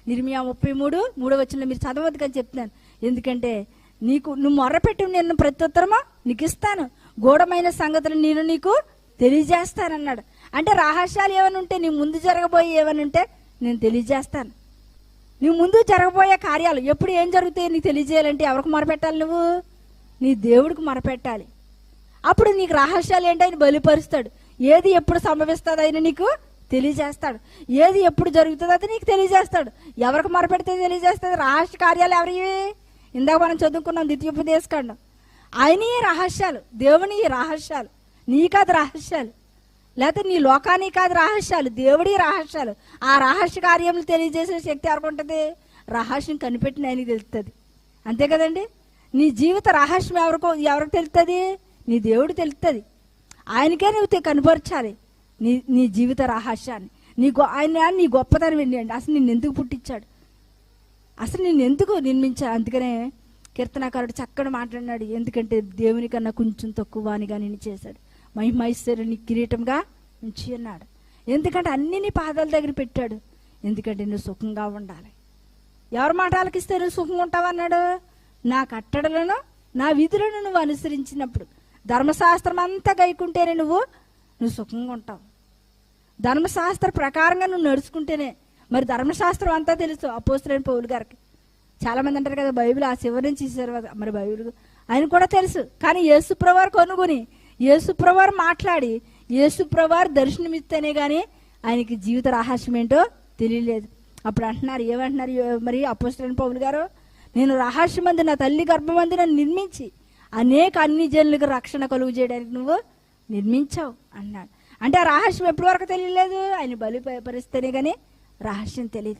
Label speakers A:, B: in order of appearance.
A: ఇర్మియా 33:3 మీరు చదవద్దు కానీ చెప్తున్నాను. ఎందుకంటే నువ్వు మొర్రపెట్టి నేను ప్రత్యుత్తరమా నీకు ఇస్తాను, గూఢమైన సంగతులు నేను నీకు తెలియజేస్తానన్నాడు. అంటే రహస్యాలు ఏమైనా ఉంటే, నీ ముందు జరగబోయే ఏమైనా ఉంటే నేను తెలియజేస్తాను. నీ ముందు జరగబోయే కార్యాలు ఎప్పుడు ఏం జరుగుతాయో నీకు తెలియజేయాలంటే ఎవరికి మొరపెట్టాలి? నువ్వు నీ దేవుడికి మొరపెట్టాలి. అప్పుడు నీకు రహస్యాలు ఏంటి ఆయన బయలుపరుస్తాడు. ఏది ఎప్పుడు సంభవిస్తుంది ఆయన నీకు తెలియజేస్తాడు. ఏది ఎప్పుడు జరుగుతుందో అది నీకు తెలియజేస్తాడు. ఎవరికి మొరపెడితే తెలియజేస్తుంది? రహస్య కార్యాలు ఎవరివి? ఇందాక మనం చదువుకున్నాం ద్వితీయోపదేశకాండం. ఆయన రహస్యాలు, దేవుని రహస్యాలు, నీ కాదు రహస్యాలు, లేకపోతే నీ లోకానికి కాదు రహస్యాలు, దేవుడి రహస్యాలు. ఆ రహస్య కార్యములు తెలియజేసే శక్తి ఎవరికి ఉంటుంది? రహస్యం కనిపెట్టిన ఆయనకి తెలుస్తుంది. అంతే కదండి. నీ జీవిత రహస్యం ఎవరికి తెలుస్తుంది? నీ దేవుడు తెలుస్తుంది. ఆయనకే నువ్వు కనపరచాలి నీ జీవిత రహస్యాన్ని. ఆయన నీ గొప్పతనం ఏంటండి? అసలు నిన్ను ఎందుకు పుట్టించాడు, అసలు నిన్ను ఎందుకు నిర్మించాడు? అందుకనే కీర్తనాకారుడు చక్కగా మాట్లాడినాడు. ఎందుకంటే దేవుని కన్నా కొంచెం తక్కువ వానిగా నిన్ను చేశాడు, మహిమైశ్వర్యుని కిరీటంగా ఉంచి అన్నాడు. ఎందుకంటే అన్ని నీ పాదాల దగ్గర పెట్టాడు. ఎందుకంటే నువ్వు సుఖంగా ఉండాలి. ఎవరి మాట ఆలకిస్తే నువ్వు సుఖంగా ఉంటావన్నాడు? నా కట్టడలను నా విధులను నువ్వు అనుసరించినప్పుడు, ధర్మశాస్త్రం అంతా గైకుంటేనే నువ్వు సుఖంగా ఉంటావు. ధర్మశాస్త్ర ప్రకారంగా నువ్వు నడుచుకుంటేనే. మరి ధర్మశాస్త్రం అంతా తెలుసు అపోస్తలుడైన పౌలు గారికి. చాలామంది అంటారు కదా బైబిల్ ఆ చివరి నుంచి ఇచ్చారు. మరి బైబిల్ ఆయన కూడా తెలుసు. కానీ యేసుప్రభువారు కొనుగొని, యేసుప్రభువారు మాట్లాడి, యేసుప్రభువారు దర్శనమిస్తేనే కానీ ఆయనకి జీవిత రహస్యం ఏంటో తెలియలేదు. అప్పుడు అంటున్నారు, ఏమంటున్నారు మరి అపోస్తలుడైన పౌలు గారు? నేను రహస్యమందు నా తల్లి గర్భమందు నన్ను నిర్మించి అనేక అన్ని జనులకు రక్షణ కలుగు చేయడానికి నువ్వు నిర్మించావు అన్నాడు. అంటే ఆ రహస్యం ఎప్పటి వరకు తెలియలేదు? ఆయన బలి పరిస్తేనే కానీ రహస్యం తెలియదు.